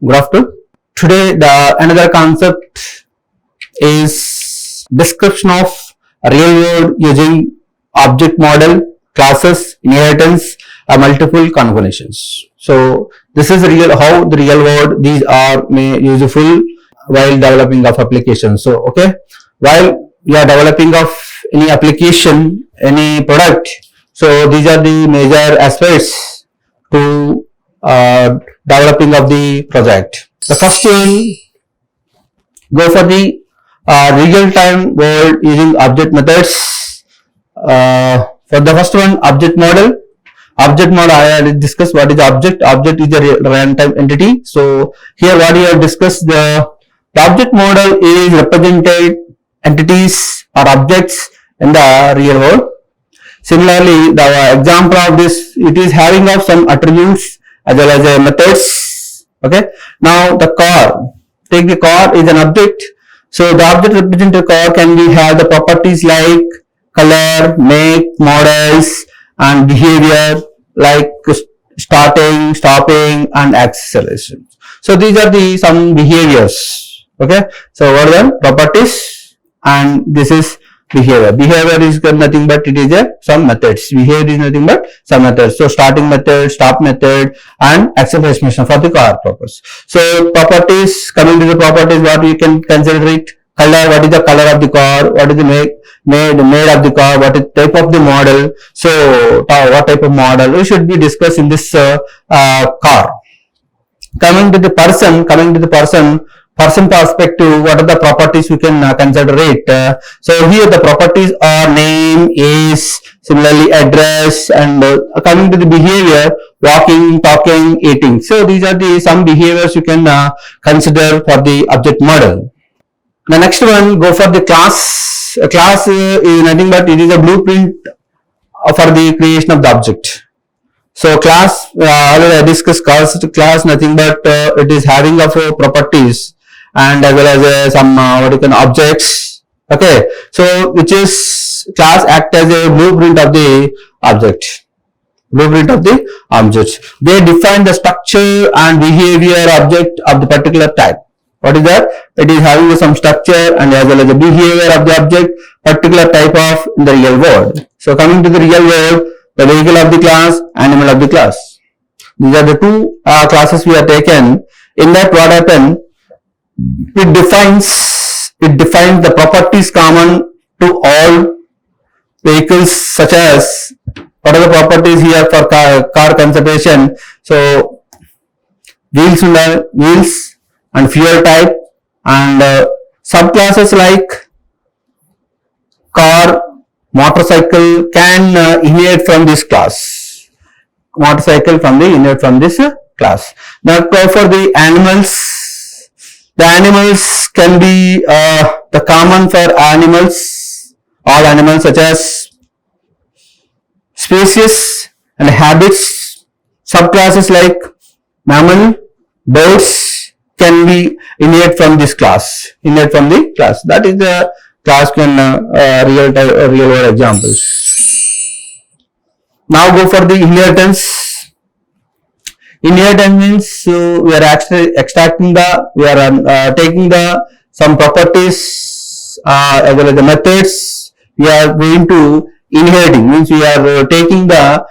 Good afternoon. Today, another concept is description of real world using object model, classes, inheritance, multiple convolutions. So this is how the real world these are useful while developing of applications. So while we are developing of any application, any product, so these are the major aspects to developing of the project. The first one, go for the real-time world using object methods. For the first one, object model. Object model, I already discussed what is object. Object is a runtime entity. So here what we have discussed, the object model is represented entities or objects in the real world. Similarly, the example of this, it is having of some attributes as well as methods. Okay. Now the car, take the car is an object. So the object represented car can be have the properties like color, make, models, and behavior like starting, stopping, and acceleration. So these are the some behaviors. Okay. So what are the properties? And this is behavior. Behavior is nothing but it is some methods. Behavior is nothing but some methods. So starting method, stop method, and acceleration for the car purpose. So properties, coming to the properties, what we can consider it. Color, what is the color of the car? What is the made of the car? What is type of the model? So what type of model we should be discussed in this car. Coming to the person perspective, what are the properties we can consider it? So here the properties are name, age, similarly address, and coming to the behavior, walking, talking, eating. So these are the some behaviors you can consider for the object model. The next one, go for the class. A class is nothing but it is a blueprint for the creation of the object. So class, already I discussed class nothing but it is having of properties and as well as some objects. Okay, so which is class act as a blueprint of the object. They define the structure and behavior object of the particular type. What is that? It is having some structure and as well as the behavior of the object, particular type of in the real world. So coming to the real world, the vehicle of the class, animal of the class. These are the two classes we have taken. In that, what happened? It defines the properties common to all vehicles, such as what are the properties here for car consideration. So wheels and fuel type, and subclasses like car, motorcycle can inherit from this class. Motorcycle inherit from this class. Now for the animals, the animals can be the common for animals, all animals such as species and habits. Subclasses like mammal, birds can be inherit from this class. That is the class can real world examples. Now go for the inheritance. Inheritance means we are actually taking some properties as well as the methods. We are going to inheriting, means we are taking the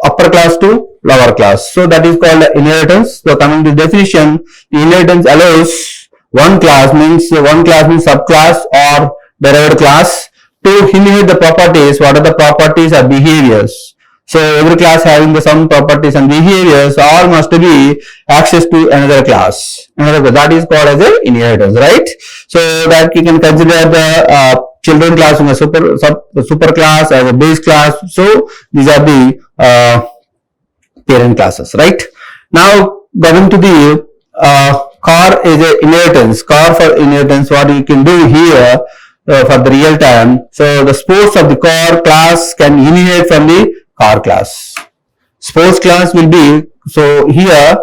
upper class to lower class. So that is called inheritance. So coming to definition, the inheritance allows one class means subclass or derived class to inherit the properties. What are the properties or behaviors? So every class having the some properties and behaviors all must be access to another class. That is called as a inheritance, right? So that you can consider the children class in a super class as a base class. So these are the parent classes, right? Now going to the car is a inheritance. Car for inheritance, what you can do here for the real time. So the sports of the car class can inherit from the car class. Sports class will be, so here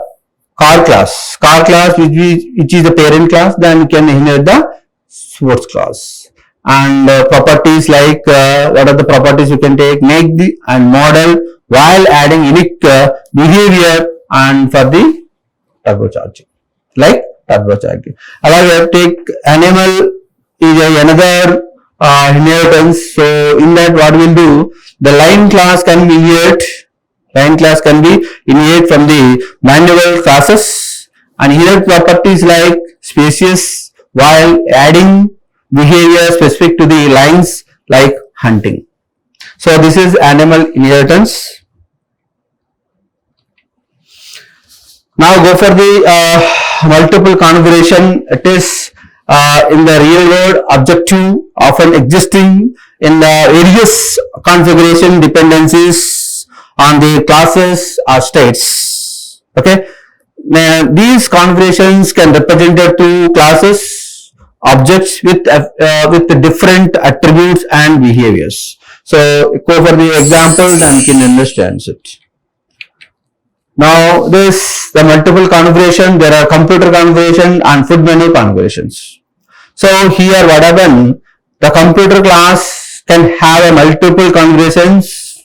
car class which is the parent class, then can inherit the sports class. And properties like what are the properties you can take, make the and model, while adding unique behavior and for the turbocharging. like turbocharging. Allow take animal is another inheritance. So in that what we'll do, the line class can be inherit from the manual classes and inherit properties like species while adding behavior specific to the lines like hunting. So this is animal inheritance. Now go for the multiple configuration. It is in the real world objective often existing in the various configuration dependencies on the classes or states. Okay. Now, these configurations can represent two classes objects with different attributes and behaviors. So go for the examples and you can understand it. Now this the multiple configuration, there are computer configuration and food menu configurations. So here what happened, the computer class can have a multiple configurations.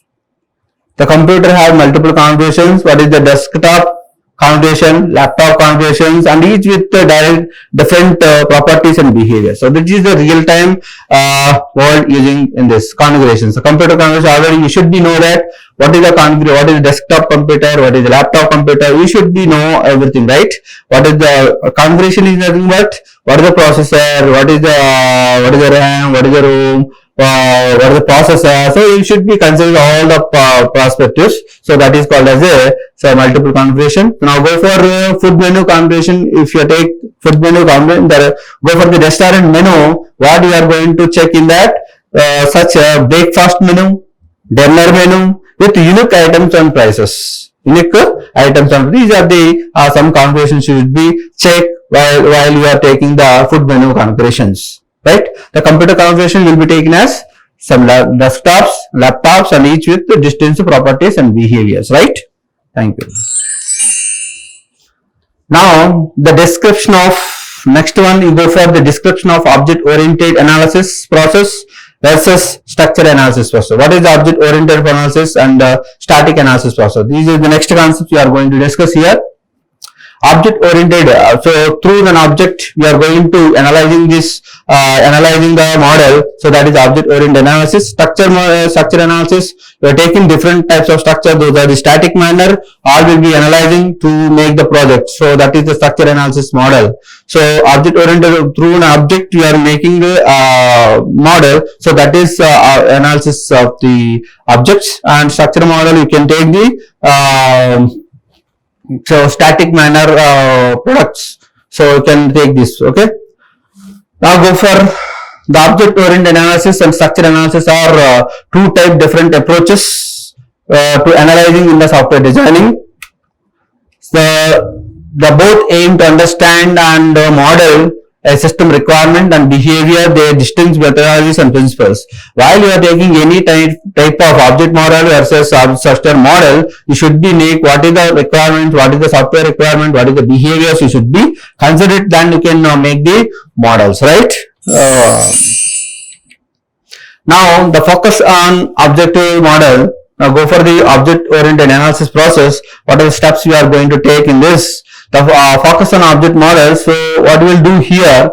The computer have multiple configurations. What is the desktop configuration, laptop configurations, and each with different properties and behavior. So this is the real-time world using in this configurations. The computer configuration already you should be know that what is the what is the desktop computer, what is the laptop computer. You should be know everything, right? What is the configuration is nothing but what is the processor, what is the RAM, what is the ROM. What is the processor? So you should be considering all the perspectives. So that is called as a multiple configuration. Now go for food menu configuration. If you take food menu configuration, go for the restaurant menu. What you are going to check in that such a breakfast menu, dinner menu with unique items and prices. Unique items and these are the some configurations you should be checked while you are taking the food menu configurations. Right? The computer configuration will be taken as some desktops, laptops, and each with the distinct properties and behaviors. Right? Thank you. Now the description of next one, you go for the description of object-oriented analysis process versus structure analysis process. What is the object-oriented analysis and static analysis process? These are the next concepts we are going to discuss here. Object oriented, so through an object we are going to analyzing the model. So that is object oriented analysis. Structure analysis, we are taking different types of structure. Those are the static manner, all will be analyzing to make the project. So that is the structure analysis model. So object oriented, through an object you are making the model. So that is analysis of the objects, and structure model you can take the so static manner products. So you can take this. Okay. Now go for the object oriented analysis and structure analysis are two different approaches to analyzing in the software designing. The both aim to understand and model a system requirement and behavior, their distinct methodologies and principles. While you are taking any type of object model versus software model, you should be make what is the requirement, what is the software requirement, what is the behaviors you should be considered, then you can make the models, right? Now the focus on objective model. Now go for the object oriented analysis process. What are the steps we are going to take in this? The focus on object models. So what we will do here,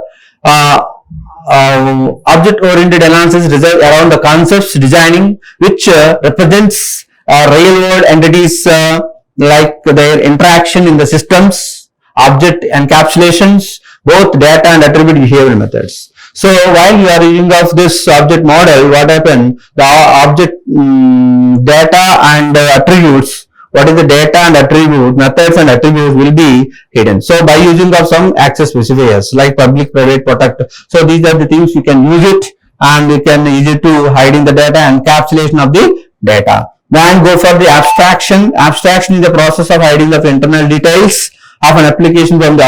object-oriented analysis revolves around the concepts designing which represents real-world entities like their interaction in the systems, object encapsulations, both data and attribute behavioral methods. So while you are using of this object model, what happened? The object data and attributes. What is the data and attribute, methods and attributes will be hidden. So by using of some access specifiers like public, private, protect. So these are the things you can use it, and you can use it to hiding the data and encapsulation of the data. Then go for the abstraction. Abstraction is the process of hiding the internal details of an application from the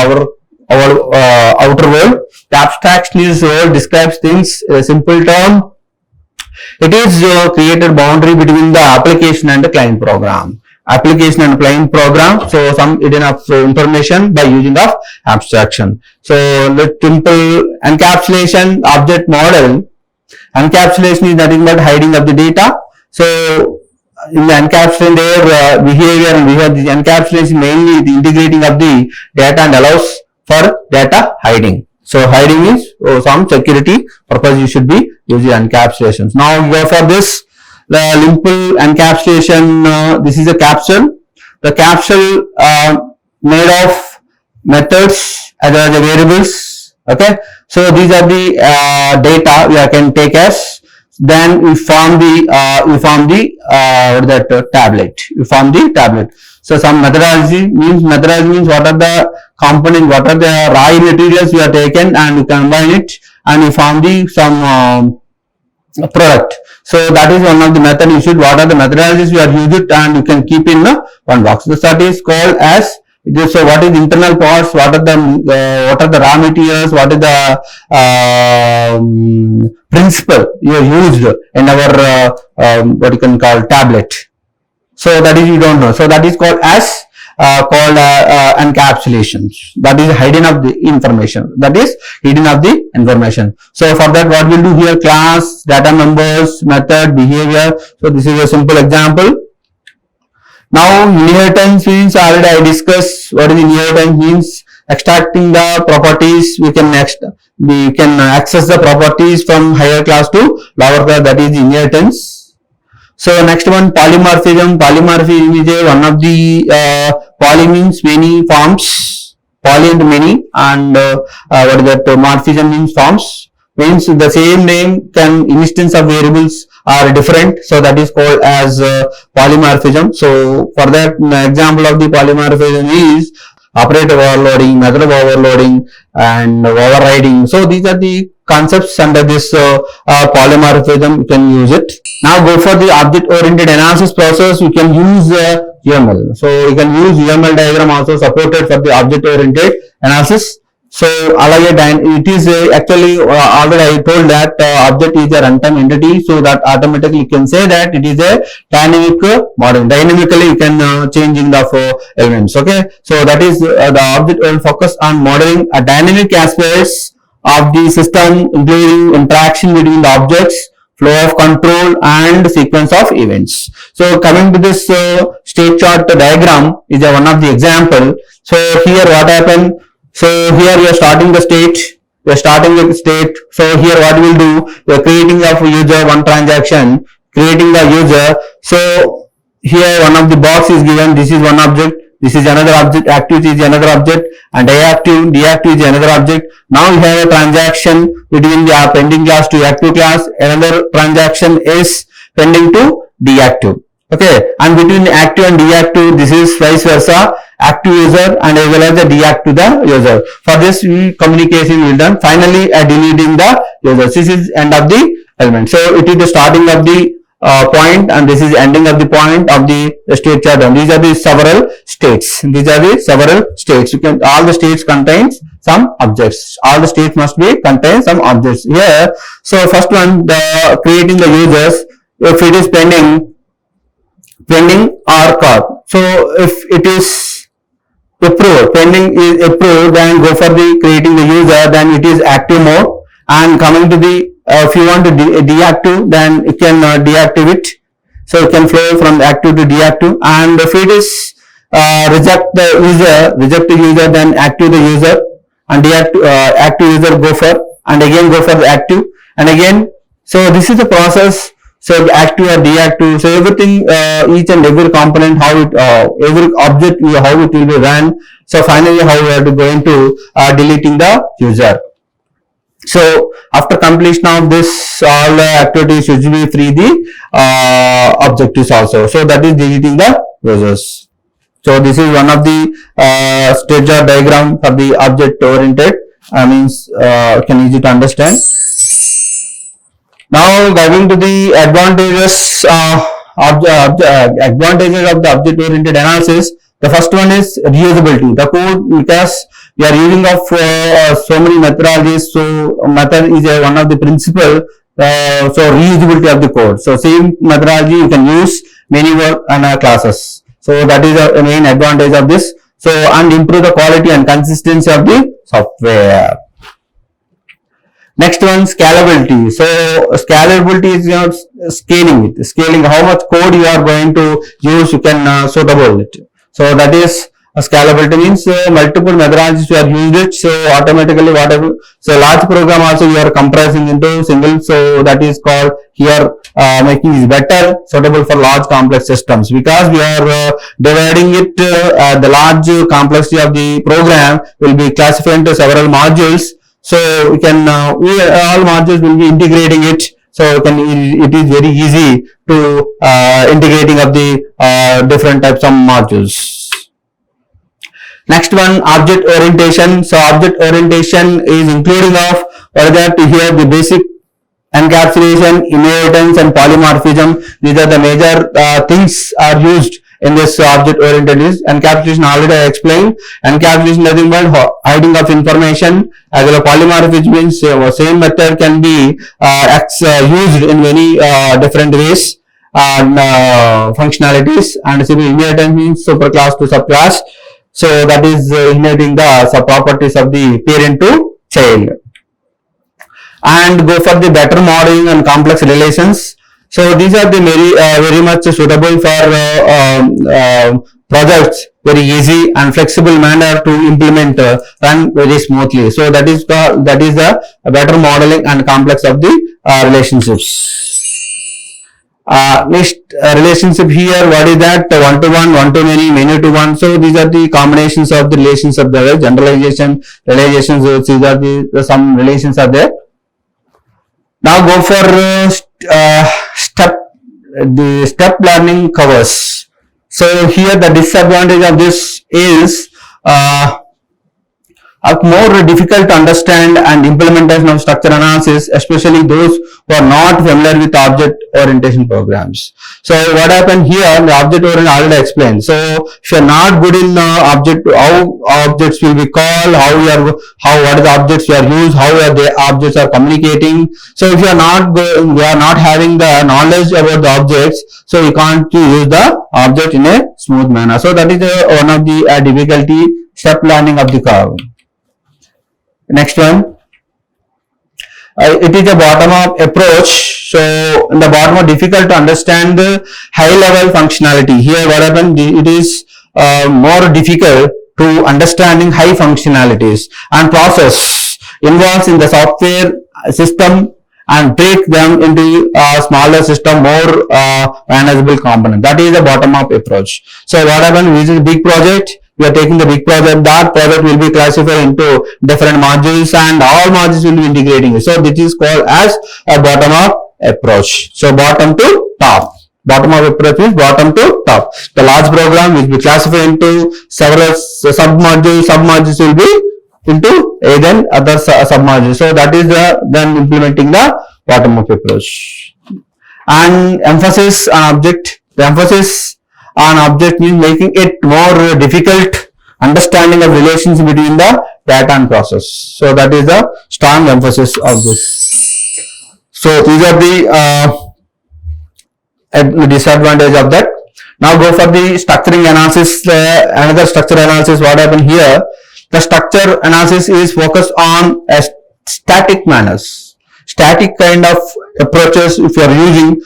outer world. The abstraction is describes things in a simple term. It is created boundary between the application and the client program. Application and client program. So some hidden information by using of abstraction. So the simple encapsulation object model. Encapsulation is nothing but hiding of the data. So in the encapsulation their behavior, and we have the encapsulation mainly the integrating of the data and allows for data hiding. So hiding is some security purpose you should be using encapsulations. Now go for this the Limple encapsulation. This is a capsule. The capsule made of methods as well as the variables. Okay, so these are the data we can take as. Then we form the tablet. We form the tablet. So some methodology means what are the components, what are the raw materials we are taken, and we combine it and we form the some product. So that is one of the method you should. What are the methodologies we are used, and you can keep in one box. So that is called as. So what is internal parts? What are the raw materials? What is the principle you used in our what you can call tablet? So that is you don't know. So that is called as encapsulations. That is hidden of the information. That is hidden of the information. So for that, what we'll do here: class, data members, method, behavior. So this is a simple example. Now inheritance means already I discussed what is inheritance means. Extracting the properties, we can access the properties from higher class to lower class. That is inheritance. So next one, polymorphism. Polymorphism is one of the poly means many forms. Poly and many, and what is that? Morphism means forms. Means the same name can instance of variables are different, so that is called as polymorphism. So for that, example of the polymorphism is operator overloading, method of overloading, and overriding. So these are the concepts under this polymorphism. You can use it. Now go for the object oriented analysis process. You can use UML. So you can use UML diagram also supported for the object oriented analysis. So it is actually already I told that object is a runtime entity, so that automatically you can say that it is a dynamic model. Dynamically you can changing the elements. Okay, so that is the object will focus on modeling a dynamic aspects of the system, including interaction between the objects, flow of control, and sequence of events. So coming to this state chart diagram is one of the example. So here what happened? So here we are starting the state. We are starting with state. So here what we will do? We are creating a user one transaction, creating the user. So here one of the box is given. This is one object. This is another object. Active is another object, and deactive is another object. Now we have a transaction between the pending class to active class. Another transaction is pending to deactive. Okay, and between active and deactive, this is vice versa. Active user and as well as the deactive the user. For this communication will done. Finally deleting the user. This is end of the element. So it is the starting of the point, and this is ending of the point of the state chart. And these are the several states. These are the several states. You can all the states contains some objects. All the states must be contain some objects here. So first one, the creating the users. If it is pending or caught. So if it is approved, pending is approved, then go for the creating the user, then it is active mode. And coming to the if you want to deactive, then you can deactive it. So you can flow from active to deactive. And if it is reject the user, then active the user, and deactive active user go for, and again go for the active, and again. So this is the process. So active or deactive. So everything, each and every component, how it, every object, how it will be run. So finally, how we are going to deleting the user. So after completion of this, all the activities should be free the objectives also. So that is deleting the users. So this is one of the state chart diagram for the object oriented. Means can easy to understand. Now going to the advantages of the object oriented analysis. The first one is reusability. The code, because we are using of so many methodologies, so method is one of the principle. So reusability of the code. So same methodology you can use many work and classes. So that is a main advantage of this. So and improve the quality and consistency of the software. Next one, scalability. So scalability is scaling how much code you are going to use, you can suitable it. So that is Scalability means multiple methodologies you are used it, so automatically whatever, so large program also you are compressing into single, so that is called here making is better suitable for large complex systems, because we are dividing it, the large complexity of the program will be classified into several modules, so we can all modules will be integrating it, so it is very easy to integrating of the different types of modules. Next one, object orientation. So object orientation is including of what that here the basic encapsulation, inheritance and polymorphism. These are the major things are used in this object oriented. Is encapsulation already I explained. Encapsulation nothing but hiding of information, as well as polymorphism means same method can be used in many different ways and functionalities, and inheritance means superclass to subclass. So that is inheriting the sub-properties of the parent to child. And go for the better modeling and complex relations. So these are the very much suitable for projects, very easy and flexible manner to implement, run very smoothly. So that is the better modeling and complex of the relationships. Next relationship here, what is that? One to one, one to many, many to one. So these are the combinations of the relations of the generalization, realizations. So these are the some relations are there. Now go for step learning covers. So here the disadvantage of this is more difficult to understand and implementation of structure analysis, especially those who are not familiar with object orientation programs. So what happened here, the object orientation I already explained. So if you are not good in object, how objects will be called, what are the objects you are used, how are the objects are communicating. So if you are not having the knowledge about the objects, so you can't use the object in a smooth manner. So that is one of the difficulty step learning of the curve. Next one, it is a bottom-up approach. So in the bottom-up, difficult to understand the high-level functionality. Here, what happened? It is more difficult to understanding high functionalities and process involves in the software system and break them into a smaller system, more manageable component. That is the bottom-up approach. So what happened? This is a big project. We are taking the big project. That project will be classified into different modules, and all modules will be integrating it. So this is called as a bottom-up approach. So bottom to top. Bottom-up approach is bottom to top. The large program will be classified into several sub-modules. Sub-modules will be into then other sub-modules. So that is then implementing the bottom-up approach. And emphasis on object. The emphasis on object means making it more difficult understanding of relations between the data and process. So that is the strong emphasis of this. So these are the disadvantage of that. Now go for the structuring analysis. Another structure analysis. What happened here? The structure analysis is focused on a static manners, static kind of approaches. If you are using,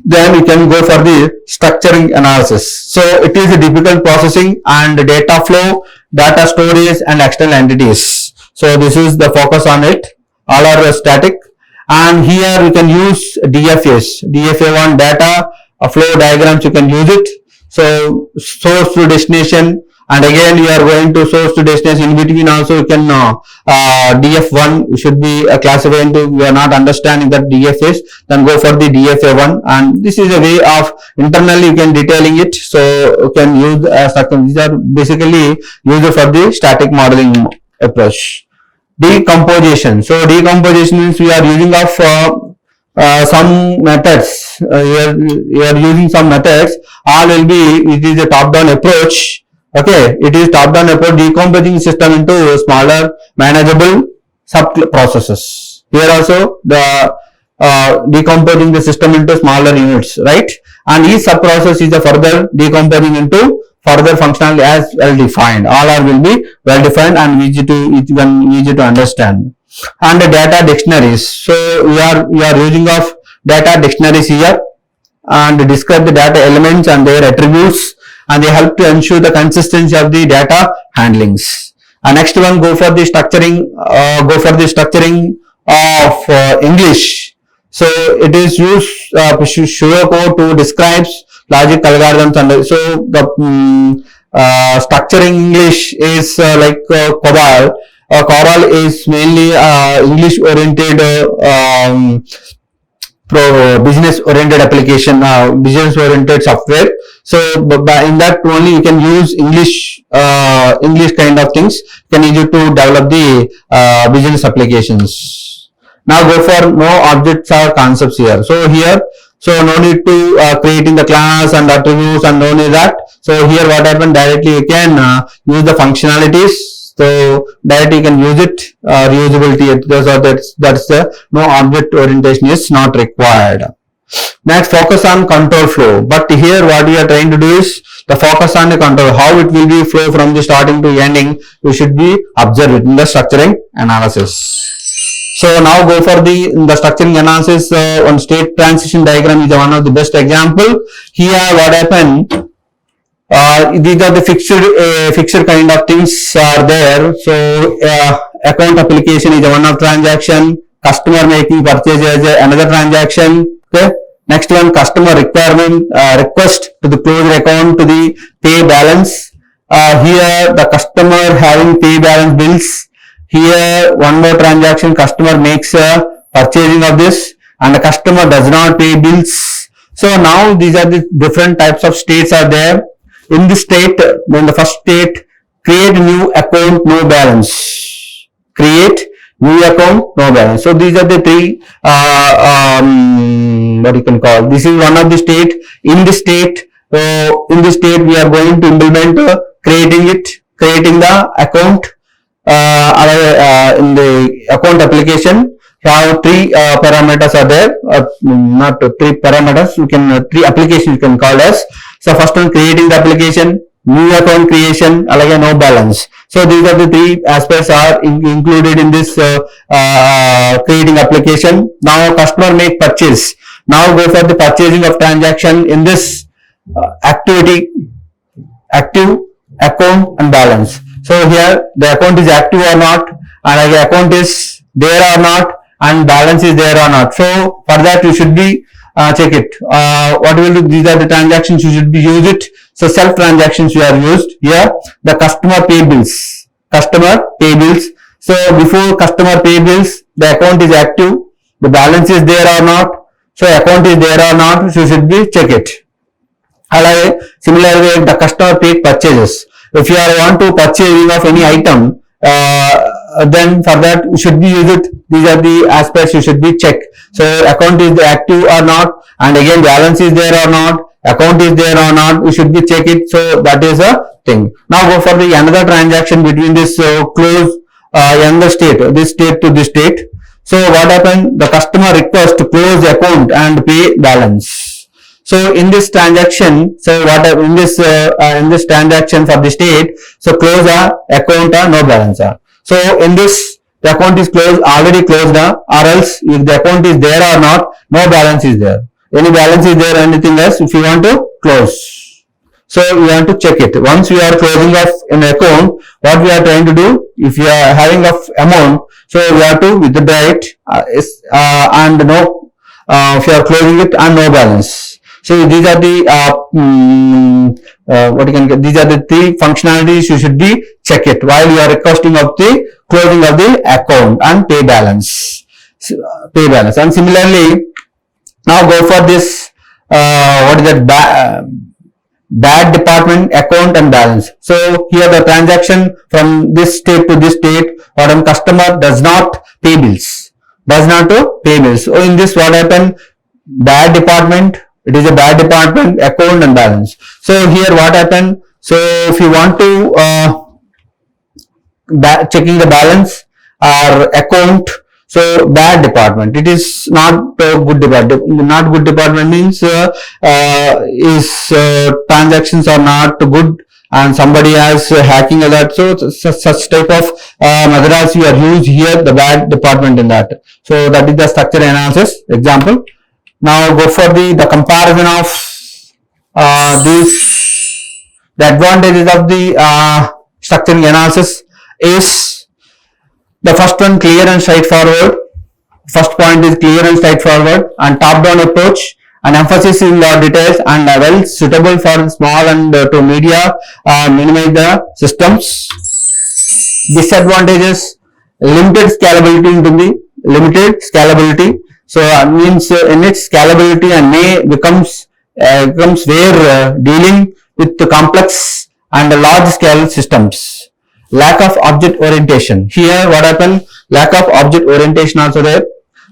then you can go for the structuring analysis. So it is a difficult processing and data flow, data storage and external entities. So this is the focus on it. All are static. And here you can use DFAs, DFA1 data, flow diagrams, you can use it. So source to destination, and again you are going to source to destination. In between also you can DF1 should be classified into, you are not understanding that DFAs, then go for the DFA1, and this is a way of internally you can detailing it. So you can use structure. These are basically used for the static modeling approach. Decomposition. So decomposition means we are using of some methods. You are using some methods. All will be, it is a top-down approach. Okay, it is top-down approach, decomposing system into smaller, manageable sub-processes. Here also the decomposing the system into smaller units, right? And each sub-process is a further decomposing into further functionality as well defined. All are will be well defined and easy to understand. And the data dictionaries. So we are using of data dictionaries here, and describe the data elements and their attributes, and they help to ensure the consistency of the data handlings. Next one, go for the structuring. Of English. So it is used pseudocode to describe logic algorithms, and so the structuring English is like COBOL. COBOL is mainly English oriented business oriented application, business oriented software. So in that only you can use English kind of things, you can use it to develop the business applications. Now go for no objects or concepts here. So here, so no need to creating the class and attributes, and no need that. So here what happened, directly you can use the functionalities. So directly you can use it, reusability. So that's the no object orientation is not required. Next, focus on control flow. But here what we are trying to do is the focus on the control, how it will be flow from the starting to ending. You should be observed in the structuring analysis. So now go for the structuring analysis. One state transition diagram is one of the best example. Here what happened, these are the fixed kind of things are there. So account application is one of transaction, customer making purchase is another transaction. Okay. Next one, customer requirement, request to the close account to the pay balance. Here the customer having pay balance bills. Here one more transaction, customer makes a purchasing of this and the customer does not pay bills. So now these are the different types of states are there. In this state, in the first state, create new account, no balance. Create new account, no balance. So these are the three, what you can call. This is one of the state. In this state, we are going to implement creating the account. In the account application, have three parameters are there, not three parameters, you can three applications you can call as. So first one, creating the application, new account creation, like no balance. So these are the three aspects are included in this creating application. Now customer make purchase. Now go for the purchasing of transaction in this activity, active, account and balance. So here the account is active or not, and the account is there or not, and balance is there or not. So for that you should be check it. What will do? These are the transactions you should be use it. So self transactions you are used here. The customer pay bills. Customer pay bills. So before customer pay bills, the account is active. The balance is there or not. So account is there or not. So you should be check it. Similarly, the customer pay purchases. If you want to purchase of any item, then for that you should be use it. These are the aspects you should be check. So account is active or not, and again balance is there or not, account is there or not, you should be check it. So that is a thing. Now go for the another transaction between this close another state, this state to this state. So what happened? The customer requests to close the account and pay balance. So in this transaction, so what in this transaction for the state, so close a account or no balance. So in this the account is closed, already closed, or else if the account is there or not, no balance is there. Any balance is there, anything else, if you want to close. So you want to check it. Once you are closing off an account, what we are trying to do, if you are having of amount, so you have to withdraw it and no, if you are closing it and no balance. So these are the these are the three functionalities you should be check it while you are requesting of the closing of the account and pay balance. And similarly, now go for this what is that bad department account and balance. So here the transaction from this state to this state, or when customer does not pay bills, So in this what happened? Bad department. It is a bad department, account and balance. So here what happened? So if you want to checking the balance or account, so bad department. It is not good department. Not good department means transactions are not good and somebody has hacking of that. So such type of methods you are used here, the bad department in that. So that is the structure analysis example. Now go for the comparison of these The advantages of the structuring analysis is the first one, clear and straightforward. First point is clear and straightforward and top-down approach, and emphasis in the details, and well suitable for small and to media minimize the systems. Disadvantages, limited scalability ఉంటుంది, limited scalability. So means in its scalability and may becomes where dealing with the complex and large scale systems. Lack of object orientation. Here what happened? Lack of object orientation also there.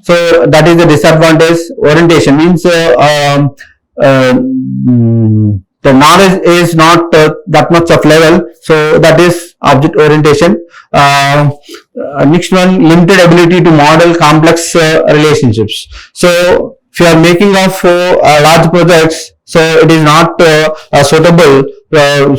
So that is the disadvantage. Orientation means the knowledge is not that much of level. So that is object orientation. Next one, limited ability to model complex relationships. So if you are making of large projects, so it is not suitable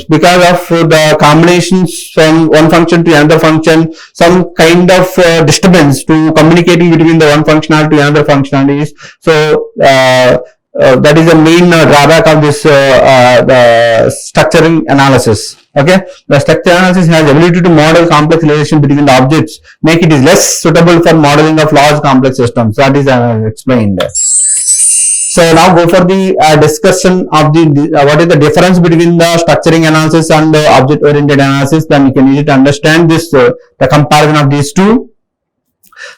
because of the combinations from one function to another function, some kind of disturbance to communicating between the one functionality to another functionalities. So that is the main drawback of this the structuring analysis. Okay, the structure analysis has ability to model complex relation between the objects, make it is less suitable for modeling of large complex systems. That is explained. So now go for the discussion of the what is the difference between the structuring analysis and the object oriented analysis. Then you can use it to understand this the comparison of these two.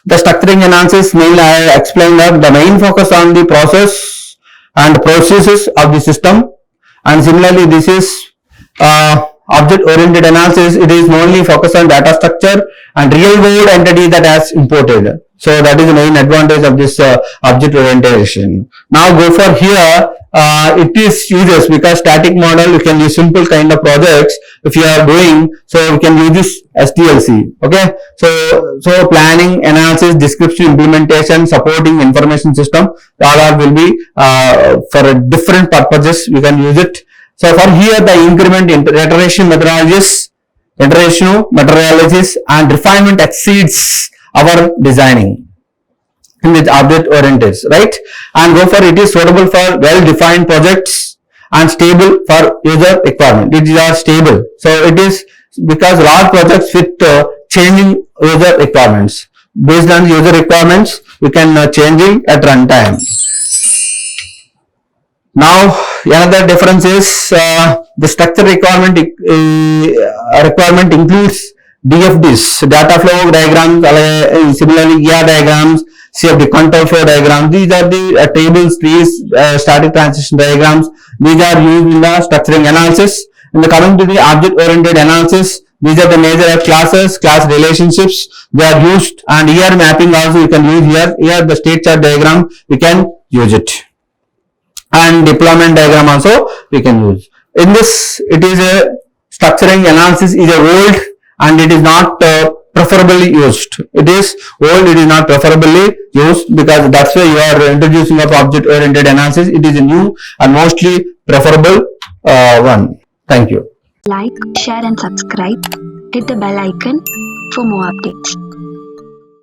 The structuring analysis, mainly I explained that the main focus on the process and processes of the system, and similarly this is object oriented analysis. It is mainly focused on data structure and real world entity that has imported. So that is the main advantage of this object orientation. Now go for here, it is uses because static model you can use simple kind of projects if you are doing, so you can use this SDLC. Okay, so planning, analysis, description, implementation, supporting information system, all will be for different purposes we can use it. So for here the increment, iteration methodologies, and refinement exceeds our designing in the object oriented, right? And go for it is suitable for well defined projects and stable for user requirement. It is stable, so it is because large projects with changing user requirements. Based on user requirements we can changing at runtime. Now another difference is the structure requirement includes DFDs, data flow diagrams, similarly ER diagrams, CFD, control flow diagrams. These are the tables, trees, static transition diagrams. These are used in the structuring analysis. In the coming to the object oriented analysis, these are the major classes, class relationships they are used, and here mapping also you can use here. Here the state chart diagram we can use it, and deployment diagram also we can use. In this, it is a structuring analysis is a old and it is not preferably used. It is old, it is not preferably used because that's why you are introducing of object oriented analysis. It is a new and mostly preferable one. Thank you. Like, share and subscribe. Hit the bell icon for more updates.